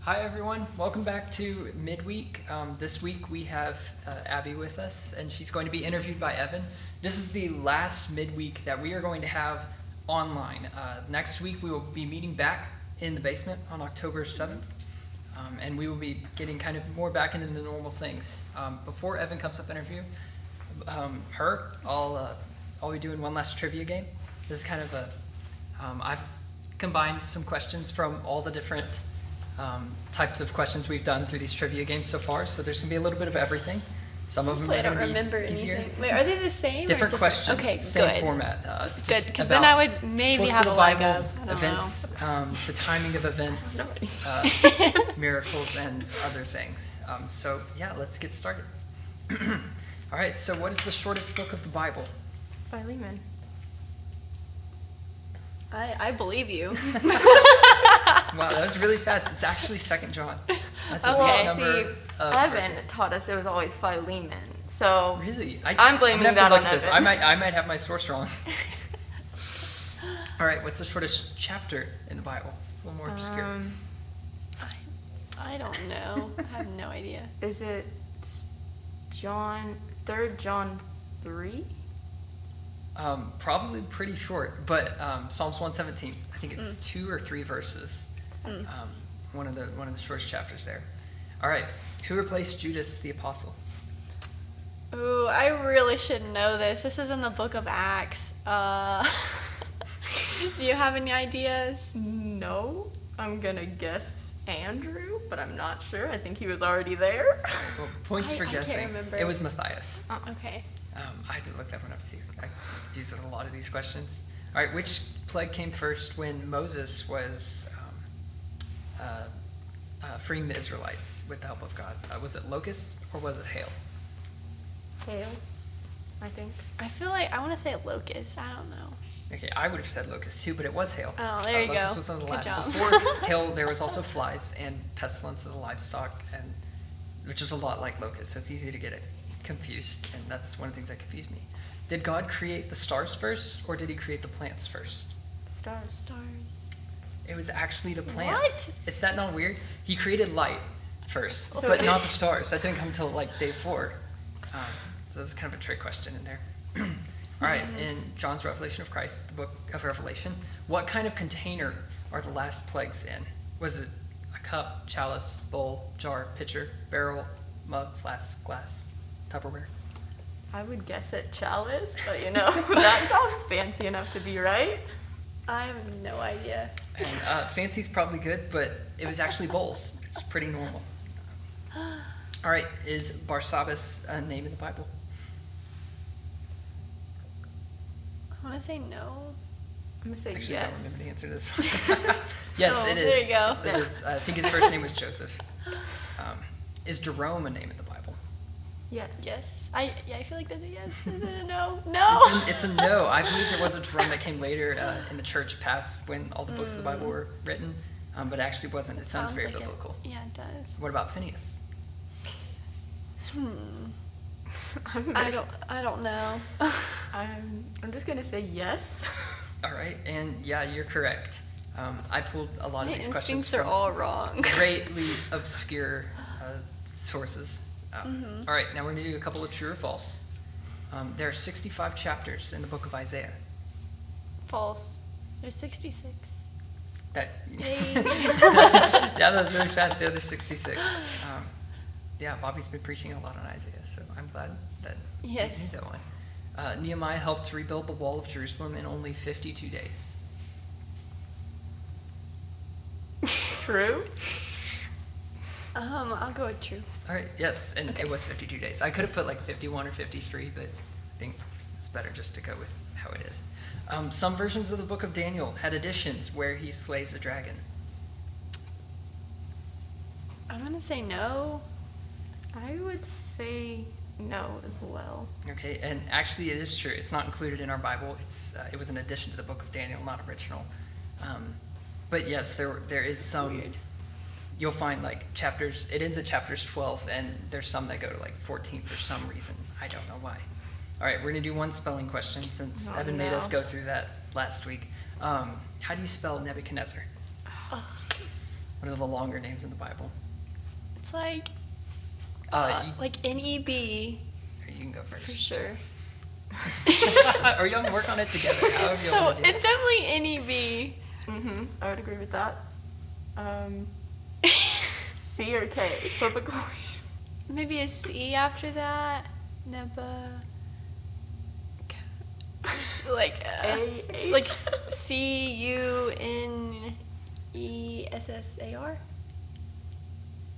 Hi everyone, welcome back to Midweek. This week we have Abby with us, and she's going to be interviewed by Evan. This is the last midweek that we are going to have online. Next week we will be meeting back in the basement on October 7th, and we will be getting kind of more back into the normal things. Before Evan comes up to interview I'll be doing one last trivia game. This is kind of I've combined some questions from all the different types of questions we've done through these trivia games so far. So there's going to be a little bit of everything. Some of them are going to be easier. Anything. Wait, are they the same? Different questions. Okay, same good. format. Good, because then I would maybe have a leg up. Events, the timing of events, miracles, and other things. So yeah, let's get started. All right. So what is the shortest book of the Bible? Philemon. I believe you. Wow, that was really fast. It's actually 2 John. That's the Okay, least number of Evan verses. taught us it was always Philemon. So Really? I'm blaming I'm gonna have that to look on at this. Evan. I might have my source wrong. All right, what's the shortest chapter in the Bible? It's a little more obscure. I don't know. I have no idea. Is it John 3rd John 3? Probably pretty short, but Psalms 117. I think it's 2 or 3 verses. One of the shortest chapters there. All right, who replaced Judas the apostle? Ooh, I really should know this. This is in the book of Acts. Do you have any ideas? No. I'm gonna guess Andrew, but I'm not sure. I think he was already there. Well, points for I can't guessing. remember. It was Matthias. Okay. I had to look that one up too. I confused with a lot of these questions. All right, which plague came first when Moses was freeing the Israelites with the help of God? Was it locusts or was it hail? Hail, I think. I feel like I want to say locust. I don't know. Okay, I would have said locusts too, but it was hail. Oh, there you Locust go. was on the Good last. job. Before hail, there was also flies and pestilence of the livestock, and which is a lot like locusts, so it's easy to get it confused, and that's one of the things that confused me. Did God create the stars first, or did he create the plants first? Stars. It was actually the plants. What? Is that not weird? He created light first, but not the stars. That didn't come until like day 4. So that's kind of a trick question in there. All right, in John's Revelation of Christ, the book of Revelation, what kind of container are the last plagues in? Was it a cup, chalice, bowl, jar, pitcher, barrel, mug, flask, glass, Tupperware? I would guess it chalice, but that sounds fancy enough to be right. I have no idea. And fancy's probably good, but it was actually bowls. It's pretty normal. All right, is Barsabbas a name in the Bible? I want to say no. I'm gonna say Actually, yes. don't remember the answer to this one. Yes, Oh, it is. there you go. It is. I think his first name was Joseph. Is Jerome a name in the Bible? Yes. Yes. I feel like that's a yes. Is it a no? No. It's a no. I believe there was a Jerome that came later in the church past when all the books of the Bible were written, but it actually wasn't. It sounds very like biblical. Yeah, it does. What about Phineas? I don't know. I'm just gonna say yes. All right, and yeah, you're correct. I pulled a lot of My these questions instincts are from all wrong. greatly obscure sources. All right, now we're going to do a couple of true or false. There are 65 chapters in the book of Isaiah. False. There's 66. That Hey. Yeah, that was really fast. The other 66. Yeah, Bobby's been preaching a lot on Isaiah, so I'm glad that Yes. you knew that one. Nehemiah helped rebuild the wall of Jerusalem in only 52 days. True. I'll go with true. All right, yes, and it was 52 days. I could have put like 51 or 53, but I think it's better just to go with how it is. Some versions of the book of Daniel had additions where he slays a dragon. I'm gonna say no. I would say no as well. Okay, and actually it is true. It's not included in our Bible. It was an addition to the book of Daniel, not original. But yes, there is some. Weird. You'll find like chapters. It ends at chapters 12, and there's some that go to like 14 for some reason. I don't know why. All right, we're gonna do one spelling question since Oh, Evan made us no. go through that last week. How do you spell Nebuchadnezzar? Ugh. What are the longer names in the Bible? It's like You NEB can go first. for sure. Or y'all can work on it together. However you So want to do it's it. definitely Mm-hmm. I would agree with that. C or K? Flip a coin. maybe a C after that. Neba. It's like it's like CUNESSAR.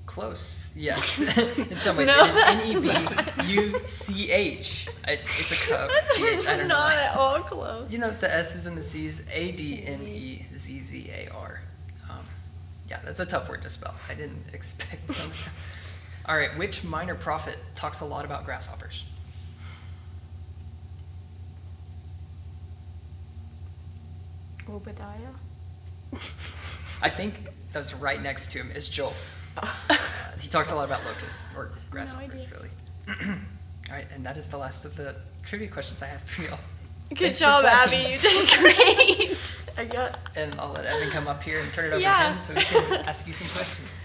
Close. Yes. In some ways, No, it that's is NEBUCH. It's a cup. CH. I don't know. Not at all close. You know the S's and the C's. ADNEZZAR. Yeah, that's a tough word to spell. I didn't expect them. All right, which minor prophet talks a lot about grasshoppers? Obadiah. I think that was right next to him is Joel. He talks a lot about locusts or grasshoppers, idea. really. All right, and that is the last of the trivia questions I have for y'all. Good Thanks for job, playing. Abby. You did great. I got. And I'll let Evan come up here and turn it over Yeah. to him so he can ask you some questions.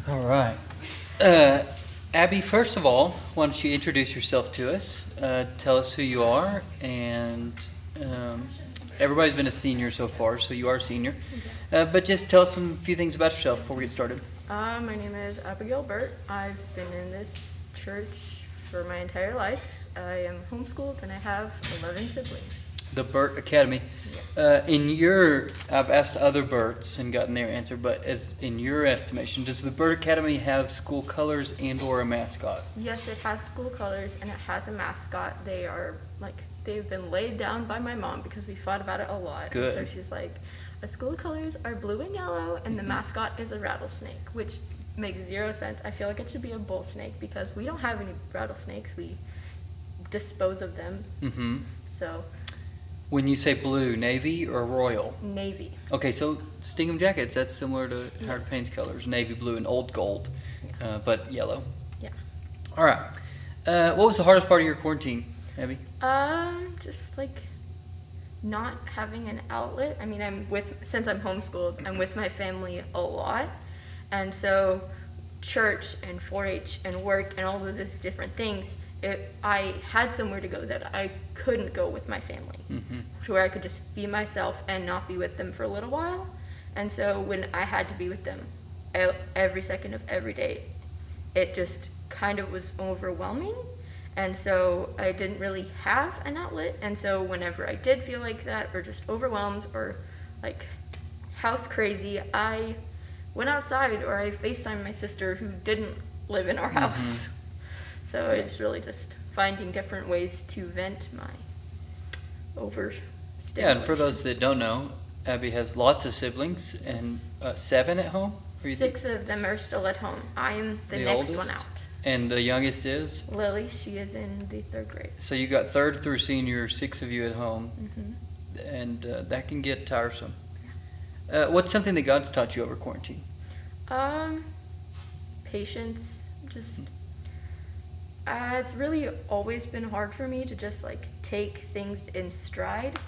All right. Abby, first of all, why don't you introduce yourself to us? Tell us who you are, and everybody's been a senior so far, so you are a senior. But just tell us a few things about yourself before we get started. My name is Abigail Burt. I've been in this church for my entire life. I am homeschooled and I have 11 siblings. The Burt Academy. Yes. I've asked other Burts and gotten their answer, but in your estimation, does the Burt Academy have school colors and/or a mascot? Yes, it has school colors and it has a mascot. They've been laid down by my mom because we fought about it a lot. Good. And so she's like, the school colors are blue and yellow and the mascot is a rattlesnake, which makes zero sense. I feel like it should be a bull snake because we don't have any rattlesnakes. We dispose of them. Mm-hmm. So, When you say blue, navy or royal? navy. Okay, so Stingham jackets, that's similar to Howard Payne's colors, navy blue and old gold, but yellow. Yeah. All right. What was the hardest part of your quarantine, Abby? Just like not having an outlet. I mean, since I'm homeschooled, I'm with my family a lot. And so church and 4-H and work and all of those different things, I had somewhere to go that I couldn't go with my family, to where I could just be myself and not be with them for a little while. And so when I had to be with them every second of every day, it just kind of was overwhelming. And so I didn't really have an outlet. And so whenever I did feel like that or just overwhelmed or like house crazy, I went outside or I FaceTimed my sister who didn't live in our house. So it's really just finding different ways to vent my overstimulation. Yeah, and for those that don't know, Abby has lots of siblings and 7 at home? Or you 6 of them are still at home. I am the next one out. And the youngest is? Lily, she is in the 3rd grade. So you got 3rd through senior, 6 of you at home, Mm-hmm. and that can get tiresome. What's something that God's taught you over quarantine? Patience. Just it's really always been hard for me to just like take things in stride.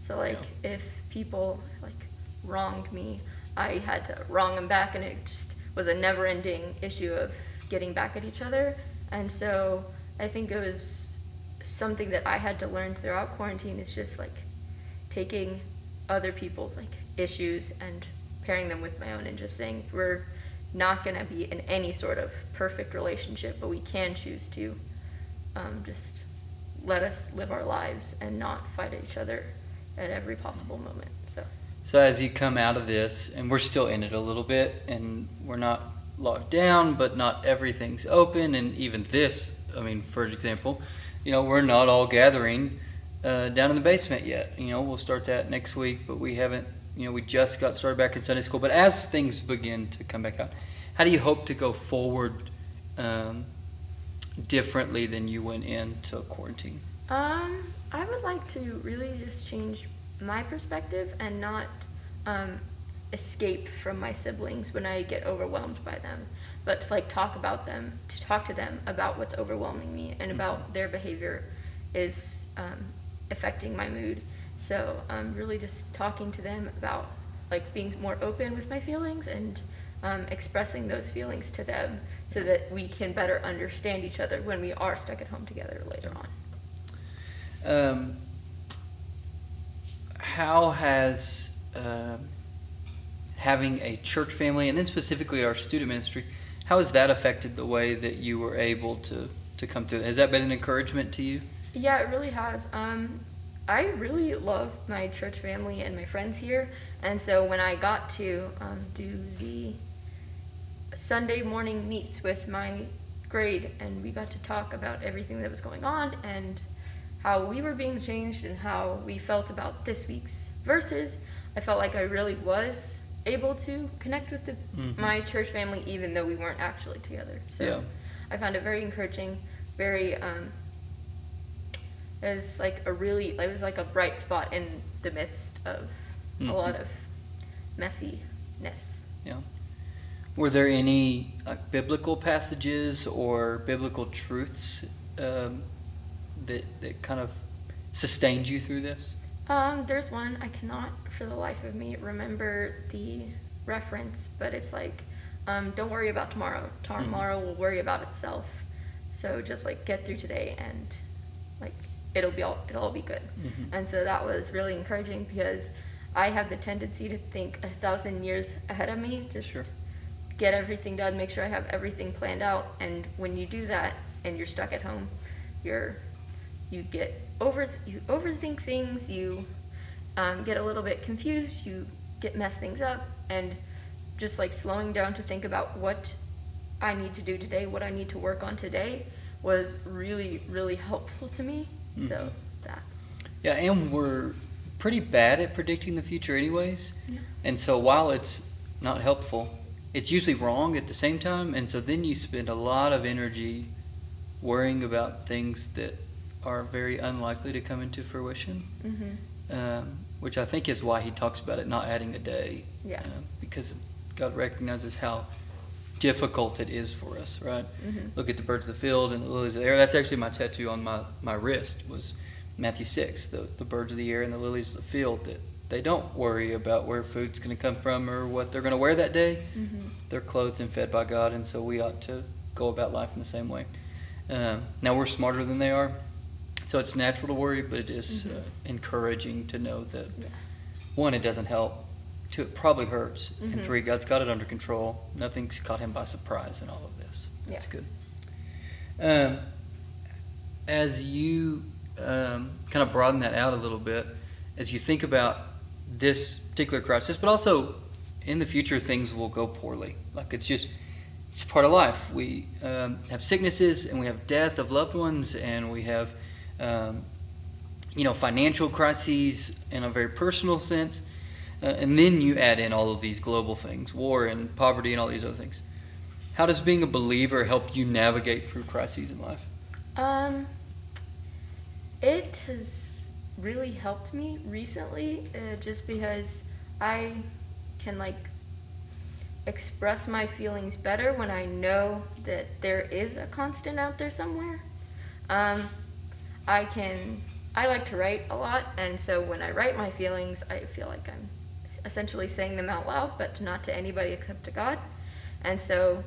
So like if people like wronged me, I had to wrong them back, and it just was a never-ending issue of getting back at each other. And so I think it was something that I had to learn throughout quarantine, is just like taking other people's like issues and pairing them with my own, and just saying we're not going to be in any sort of perfect relationship, but we can choose to just let us live our lives and not fight at each other at every possible moment. So as you come out of this, and we're still in it a little bit, and we're not locked down, but not everything's open, and even this, I mean, for example, we're not all gathering down in the basement yet. We'll start that next week, but we haven't, we just got started back in Sunday school. But as things begin to come back out, how do you hope to go forward differently than you went into quarantine? I would like to really just change my perspective and not escape from my siblings when I get overwhelmed by them, but to talk to them about what's overwhelming me and about their behavior is affecting my mood. So really just talking to them about like being more open with my feelings and expressing those feelings to them so that we can better understand each other when we are stuck at home together later on. How has having a church family, and then specifically our student ministry, how has that affected the way that you were able to come through? Has that been an encouragement to you? Yeah, it really has. I really love my church family and my friends here, and so when I got to do the Sunday morning meets with my grade, and we got to talk about everything that was going on and how we were being changed and how we felt about this week's verses, I felt like I really was able to connect with my church family even though we weren't actually together. So I found it very encouraging, very it was like a bright spot in the midst of a lot of messiness. Yeah. Were there any biblical passages or biblical truths that kind of sustained you through this? There's one. I cannot for the life of me remember the reference, but it's like, don't worry about tomorrow. Tomorrow will worry about itself. So just like get through today and like it'll all be good. And so that was really encouraging because I have the tendency to think 1,000 years ahead of me, just get everything done, make sure I have everything planned out. And when you do that and you're stuck at home, you overthink things, you get a little bit confused, you mess things up, and just like slowing down to think about what I need to do today, what I need to work on today was really, really helpful to me. So that. Yeah, and we're pretty bad at predicting the future anyways. Yeah. And so while it's not helpful, it's usually wrong at the same time. And so then you spend a lot of energy worrying about things that are very unlikely to come into fruition, which I think is why he talks about it not adding a day. Yeah. Because God recognizes how difficult it is for us, right? Look at the birds of the field and the lilies of the air. That's actually my tattoo on my wrist was Matthew 6, the birds of the air and the lilies of the field, that they don't worry about where food's going to come from or what they're going to wear that day. They're clothed and fed by God, and so we ought to go about life in the same way. Now we're smarter than they are, so it's natural to worry, but it is encouraging to know that, one, it doesn't help, two, it probably hurts, and three, God's got it under control. Nothing's caught him by surprise in all of this. That's good. As you kind of broaden that out a little bit, as you think about this particular crisis, but also in the future things will go poorly. Like it's part of life. We have sicknesses and we have death of loved ones, and we have financial crises in a very personal sense. And then you add in all of these global things, war and poverty and all these other things. How does being a believer help you navigate through crises in life? It has really helped me recently, just because I can express my feelings better when I know that there is a constant out there somewhere. I like to write a lot, and so when I write my feelings, I feel like I'm essentially saying them out loud, but not to anybody except to God. And so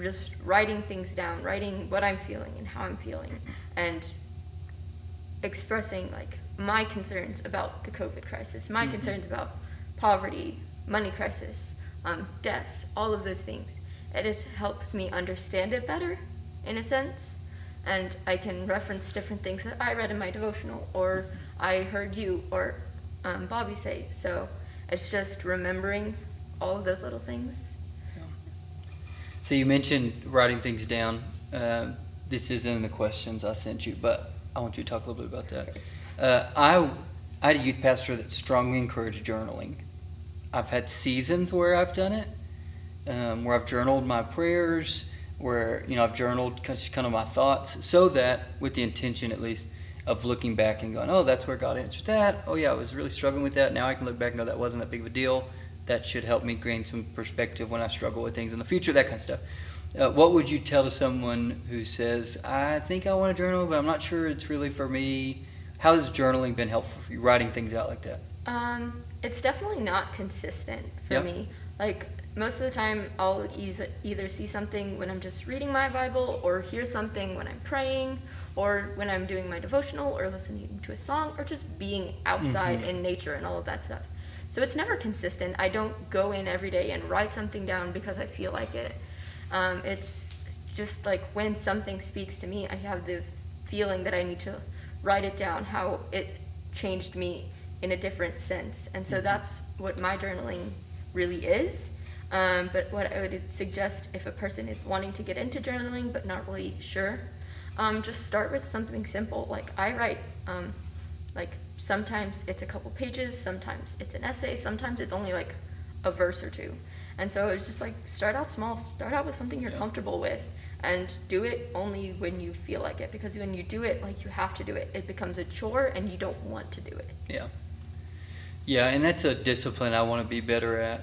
just writing things down, writing what I'm feeling and how I'm feeling, and expressing my concerns about the COVID crisis, my concerns about poverty, money crisis, death, all of those things. It has helped me understand it better, in a sense, and I can reference different things that I read in my devotional, or I heard you or Bobby say. So it's just remembering all of those little things. Yeah. So you mentioned writing things down. This isn't in the questions I sent you, but I want you to talk a little bit about that. I had a youth pastor that strongly encouraged journaling. I've had seasons where I've done it, where I've journaled my prayers, where I've journaled kind of my thoughts, so that with the intention at least of looking back and going, oh, that's where God answered that. Oh yeah, I was really struggling with that. Now I can look back and go, that wasn't that big of a deal. That should help me gain some perspective when I struggle with things in the future, that kind of stuff. What would you tell to someone who says, I think I want to journal, but I'm not sure it's really for me? How has journaling been helpful for you, writing things out like that? It's definitely not consistent for Yep. me. Like, most of the time, I'll either see something when I'm just reading my Bible, or hear something when I'm praying, or when I'm doing my devotional, or listening to a song, or just being outside in nature and all of that stuff. So it's never consistent. I don't go in every day and write something down because I feel like it. It's just like when something speaks to me, I have the feeling that I need to write it down, how it changed me in a different sense. And so that's what my journaling really is. But what I would suggest if a person is wanting to get into journaling but not really sure, just start with something simple. Like I write, like sometimes it's a couple pages, sometimes it's an essay, sometimes it's only like a verse or two. And so it's just like, start out small, start out with something you're comfortable with, and do it only when you feel like it. Because when you do it, like you have to do it, it becomes a chore and you don't want to do it. Yeah. Yeah, and that's a discipline I want to be better at.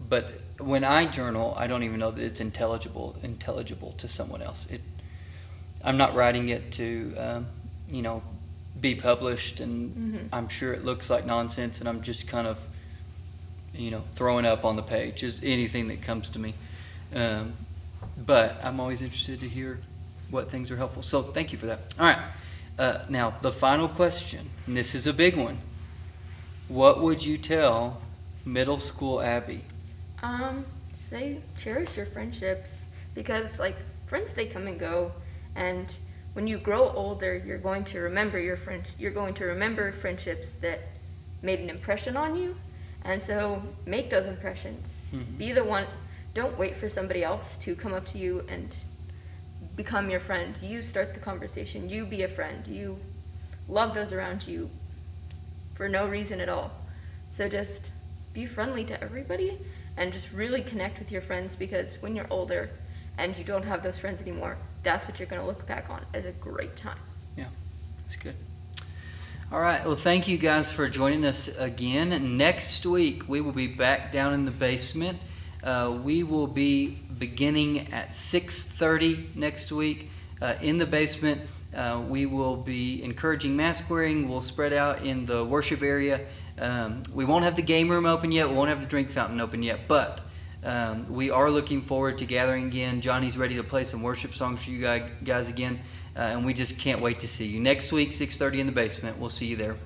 But when I journal, I don't even know that it's intelligible to someone else. I'm not writing it to, be published, and I'm sure it looks like nonsense, and I'm just kind of, throwing up on the page, just anything that comes to me. But I'm always interested to hear what things are helpful. So thank you for that. All right. Now, the final question, and this is a big one. What would you tell middle school Abby? Say cherish your friendships, because like friends, they come and go, and when you grow older, you're going to remember you're going to remember friendships that made an impression on you, and so make those impressions. Be the one. Don't wait for somebody else to come up to you and become your friend. You start the conversation. You be a friend. You love those around you for no reason at all. So just be friendly to everybody and just really connect with your friends, because when you're older and you don't have those friends anymore, that's what you're going to look back on as a great time. Yeah, that's good. All right. Well, thank you guys for joining us again. Next week, we will be back down in the basement. We will be beginning at 6:30 next week in the basement. We will be encouraging mask wearing. We'll spread out in the worship area. We won't have the game room open yet. We won't have the drink fountain open yet. But we are looking forward to gathering again. Johnny's ready to play some worship songs for you guys again. And we just can't wait to see you. Next week, 6:30 in the basement. We'll see you there.